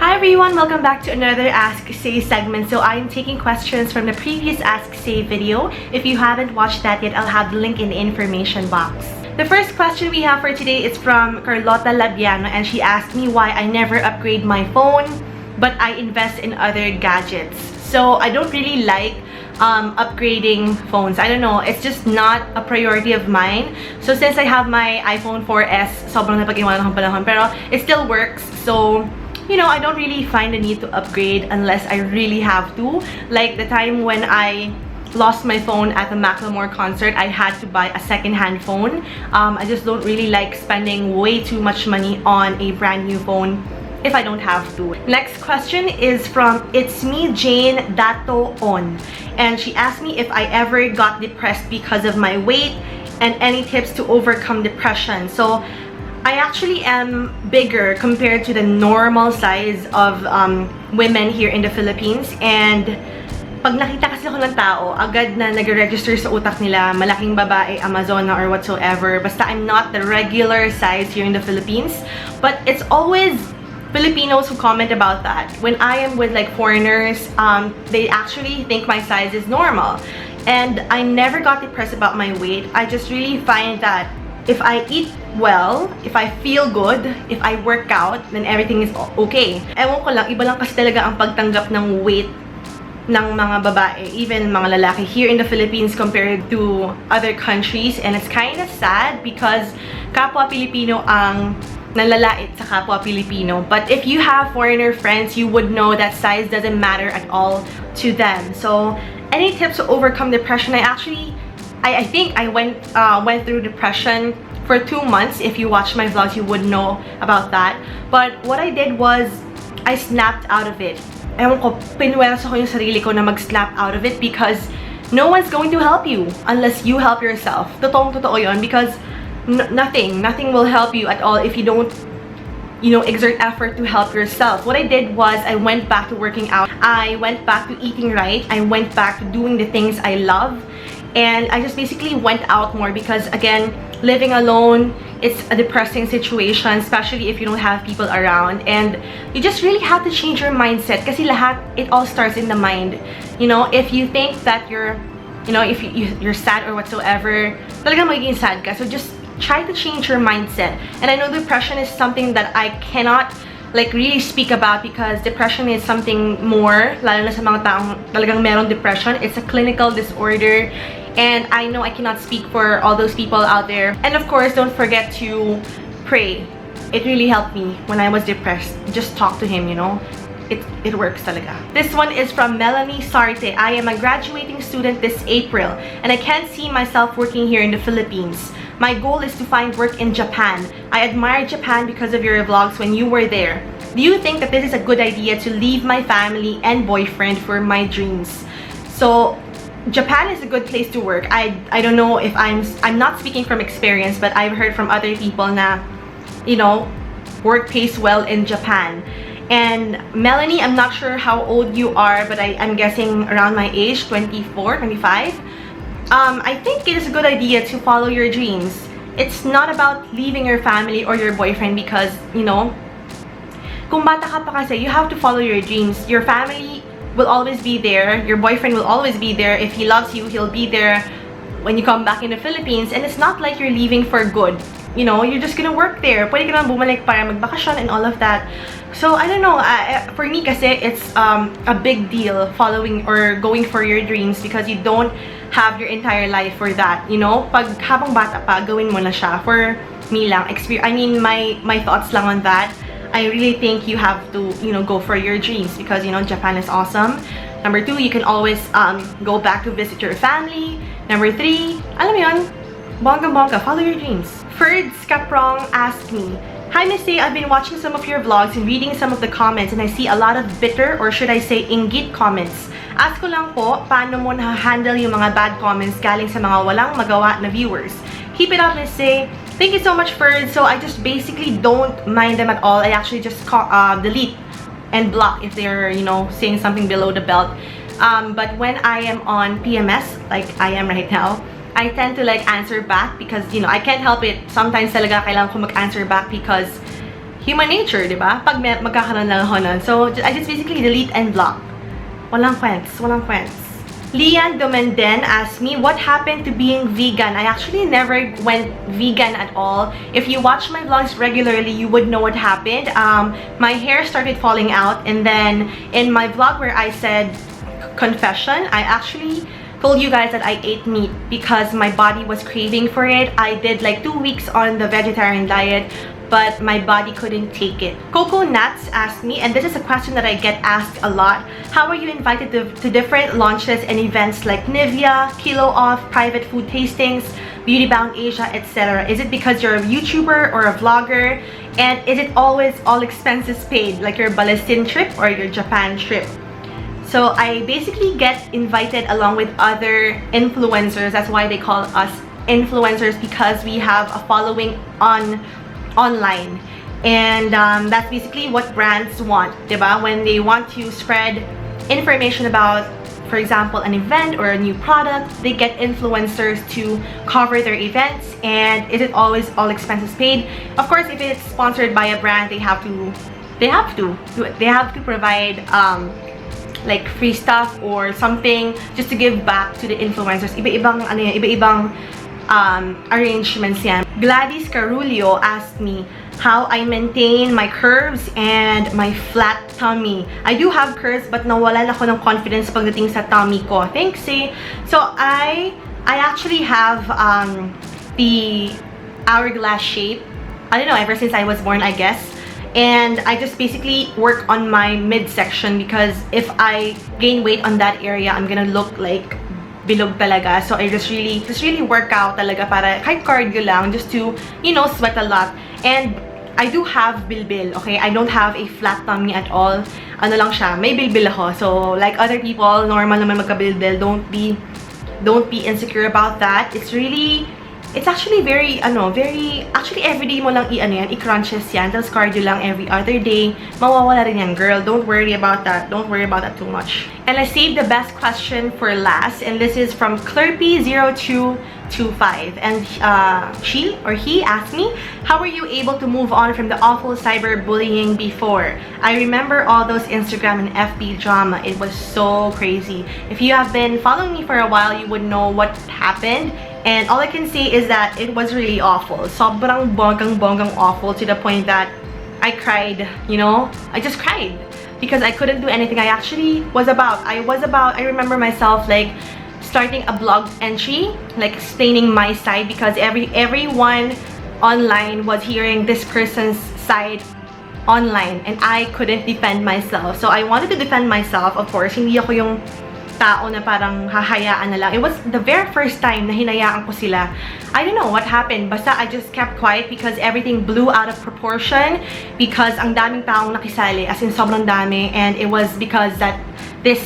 Hi everyone! Welcome back to another Ask Say segment. So I'm taking questions from the previous Ask Say video. If you haven't watched that yet, I'll have the link in the information box. The first question we have for today is from Carlota Labiano, and she asked me why I never upgrade my phone but I invest in other gadgets. So I don't really like upgrading phones. I don't know, it's just not a priority of mine. So since I have my iPhone 4S, sobrang napag-iwanan ng panahon, pero it still works. So you know, I don't really find the need to upgrade unless I really have to. Like the time when I lost my phone at the Macklemore concert, I had to buy a second-hand phone. I just don't really like spending way too much money on a brand new phone if I don't have to. Next question is from It's Me Jane Dato On, and she asked me if I ever got depressed because of my weight and any tips to overcome depression. So I actually am bigger compared to the normal size of women here in the Philippines, and pag nakita kasi ako ng tao, agad na nag-register sa utak nila, malaking babae, Amazona or whatsoever. Basta I'm not the regular size here in the Philippines, but it's always Filipinos who comment about that. When I am with like foreigners, they actually think my size is normal, and I never got depressed about my weight. I just really find that if I eat well, if I feel good, if I work out, then everything is okay. Ewan ko lang, iba lang kasi talaga ang pagtanggap ng weight ng mga babae, even mga lalaki here in the Philippines compared to other countries. And it's kind of sad because kapwa Pilipino ang nalalait sa kapwa Pilipino. But if you have foreigner friends, you would know that size doesn't matter at all to them. So any tips to overcome depression? I think I went through depression for 2 months. If you watch my vlogs, you would know about that. But what I did was, I snapped out of it. Ewan ko, pinweras ako yung sarili ko na mag-snap out of it because no one's going to help you unless you help yourself. Totoo yun, because nothing will help you at all if you don't, you know, exert effort to help yourself. What I did was I went back to working out. I went back to eating right. I went back to doing the things I love. And I just basically went out more because, again, living alone, it's a depressing situation, especially if you don't have people around. And you just really have to change your mindset kasi lahat, it all starts in the mind. You know, if you think that you're you're sad or whatsoever, talagang magiging sad ka. So just try to change your mindset. And I know depression is something that I cannot like really speak about because depression is something more, lalo na sa mga taong talagang merong depression. It's a clinical disorder, and I know I cannot speak for all those people out there. And of course, don't forget to pray. It really helped me when I was depressed. Just talk to him, you know. It works talaga. This one is from Melanie Sarte. I am a graduating student this April, and I can't see myself working here in the Philippines. My goal is to find work in Japan. I admire Japan because of your vlogs when you were there. Do you think that this is a good idea to leave my family and boyfriend for my dreams? So Japan is a good place to work. I don't know if I'm not speaking from experience, but I've heard from other people na, you know, work pays well in Japan. And Melanie, I'm not sure how old you are, but I'm guessing around my age, 24, 25. I think it is a good idea to follow your dreams. It's not about leaving your family or your boyfriend because, you know, kung bata ka pa kasi, you have to follow your dreams. Your family will always be there. Your boyfriend will always be there. If he loves you, he'll be there when you come back in the Philippines. And it's not like you're leaving for good. You know, you're just gonna work there. Pwede ka naman bumalik para magbakasyon and all of that. So, I don't know. For me kasi, it's a big deal following or going for your dreams because you don't have your entire life for that. You know, pag habang bata pa, gawin mo na siya. For me lang, my thoughts lang on that. I really think you have to, you know, go for your dreams because, you know, Japan is awesome. Number 2, you can always go back to visit your family. Number 3, alam mo yun, bongga, follow your dreams. Ferds Caprong asked me, Hi Miss A, I've been watching some of your vlogs and reading some of the comments and I see a lot of bitter, or should I say inggit comments. Ask ko lang po, paano mo na-handle yung mga bad comments galing sa mga walang magawa na viewers? Keep it up, Miss A. Thank you so much, Ferds. So I just basically don't mind them at all. I actually just delete and block if they're, you know, saying something below the belt. But when I am on PMS, like I am right now, I tend to like answer back because, you know, I can't help it. Sometimes talaga kailangan ko mag-answer back because, human nature, di ba? Pag magkakaroon lang ako nun. So, I just basically delete and block. Walang kwents. Walang kwents. Lian Domenden asked me, what happened to being vegan? I actually never went vegan at all. If you watch my vlogs regularly, you would know what happened. My hair started falling out, and then in my vlog where I said confession, I actually told you guys that I ate meat because my body was craving for it. I did like 2 weeks on the vegetarian diet, but my body couldn't take it. Coco Nuts asked me, and this is a question that I get asked a lot, how are you invited to different launches and events like Nivea, Kilo Off, private food tastings, Beauty Bound Asia, etc.? Is it because you're a YouTuber or a vlogger? And is it always all expenses paid, like your Palestine trip or your Japan trip? So I basically get invited along with other influencers. That's why they call us influencers, because we have a following online, and that's basically what brands want, diba? When they want to spread information about, for example, an event or a new product, they get influencers to cover their events. And is it always all expenses paid? Of course, if it's sponsored by a brand, they have to provide like free stuff or something just to give back to the influencers. Iba-ibang ano yan, iba-ibang arrangements yan. Gladys Carulio asked me how I maintain my curves and my flat tummy. I do have curves, but nawalan ako ng confidence pagdating sa tummy ko. Thanks, eh. So I actually have the hourglass shape. I don't know, ever since I was born, I guess. And I just basically work on my midsection, because if I gain weight on that area, I'm gonna look like bilog talaga. So I just really work out talaga para kahit cardio lang, just to, you know, sweat a lot. And I do have bilbil, okay? I don't have a flat tummy at all. Ano lang siya, may bilbil ako. So like other people, normal naman magka-bilbil. Don't be insecure about that. It's actually actually everyday mo lang i-crunches yan, tapos cardio lang every other day, mawawala rin yan, girl. Don't worry about that too much. And I saved the best question for last, and this is from Clerpy0225, and she or he asked me, how were you able to move on from the awful cyberbullying before? I remember all those Instagram and FB drama. It was so crazy. If you have been following me for a while, you would know what happened. And all I can say is that it was really awful. Sobrang bonggang awful, to the point that I cried, you know? I just cried because I couldn't do anything. I remember myself like starting a blog entry, like explaining my side, because everyone online was hearing this person's side online, and I couldn't defend myself. So I wanted to defend myself, of course. Hindi ako yung tao na parang hahayaan na lang. It was the very first time na hinayaan ko sila. I don't know what happened. Basta I just kept quiet because everything blew out of proportion, because ang daming taong nakisali, as in sobrang dami, and it was because that this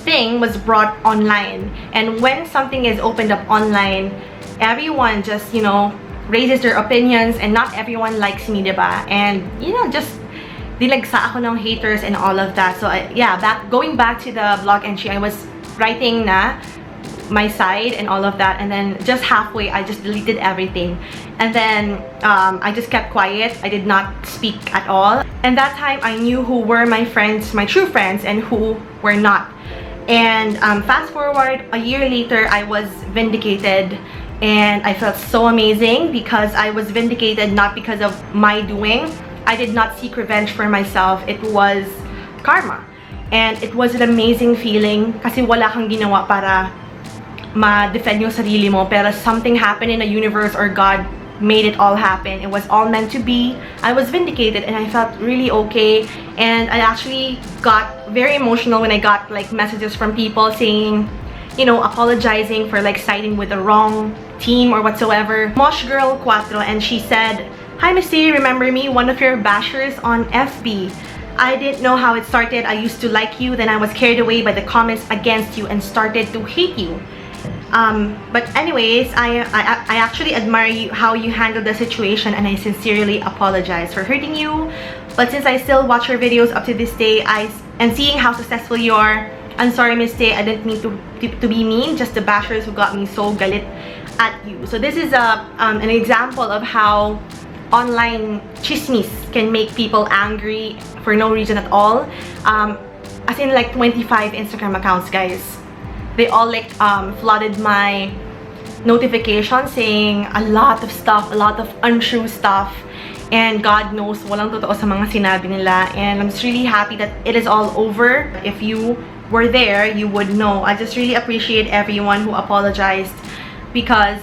thing was brought online. And when something is opened up online, everyone just, you know, raises their opinions, and not everyone likes me, diba? And, you know, just dilagsa ako ng haters and all of that. So yeah, going back to the blog entry, I was writing na my side and all of that, and then just halfway I just deleted everything, and then I just kept quiet. I did not speak at all, and that time I knew who were my friends, my true friends, and who were not. And fast forward a year later, I was vindicated, and I felt so amazing because I was vindicated not because of my doing. I did not seek revenge for myself. It was karma. And it was an amazing feeling kasi wala kang ginawa para ma-defend yung sarili mo, pero something happened in the universe, or God made it all happen. It was all meant to be. I was vindicated, and I felt really okay. And I actually got very emotional when I got like messages from people saying, you know, apologizing for like siding with the wrong team or whatsoever. Mosh Girl 4, and she said, "Hi Misty, remember me? One of your bashers on FB. I didn't know how it started. I used to like you, then I was carried away by the comments against you and started to hate you. But anyways, I actually admire how you handled the situation, and I sincerely apologize for hurting you. But since I still watch your videos up to this day, and seeing how successful you are, I'm sorry Misty, I didn't mean to be mean. Just the bashers who got me so galit at you." So this is an example of how online chismis can make people angry for no reason at all. As in like 25 Instagram accounts, guys. They all like flooded my notification saying a lot of stuff, a lot of untrue stuff. And God knows, walang totoo sa mga sinabi nila. And I'm just really happy that it is all over. If you were there, you would know. I just really appreciate everyone who apologized because,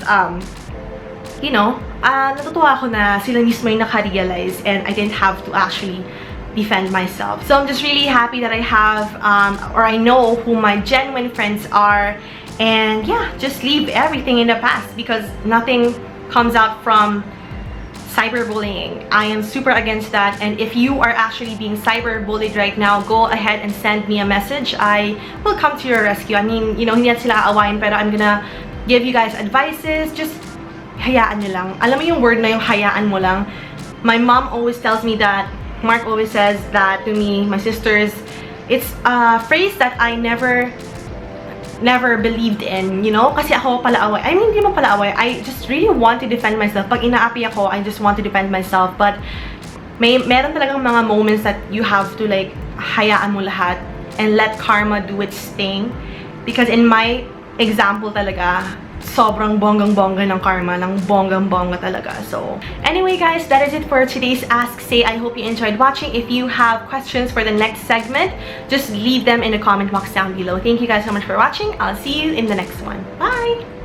you know, natutuwa ako na sila mismo yung naka-realize and I didn't have to actually defend myself. So I'm just really happy that I have, or I know who my genuine friends are. And yeah, just leave everything in the past because nothing comes out from cyberbullying. I am super against that, and if you are actually being cyberbullied right now, go ahead and send me a message. I will come to your rescue. I mean, you know, hindi natin sila aawain, pero I'm gonna give you guys advices. Just hayaan nyo lang. Alam mo yung word na yung hayaan mo lang? My mom always tells me that, Mark always says that to me, my sisters. It's a phrase that I never believed in, you know? Kasi ako palaaway. I mean, hindi mo palaaway. I just really want to defend myself. Pag inaapi ako, I just want to defend myself. But meron talagang mga moments that you have to like, hayaan mo lahat and let karma do its thing. Because in my example talaga, sobrang bonggang-bongga ng karma, ng bonggang-bongga talaga. So, anyway guys, that is it for today's Ask Say. I hope you enjoyed watching. If you have questions for the next segment, just leave them in the comment box down below. Thank you guys so much for watching. I'll see you in the next one. Bye!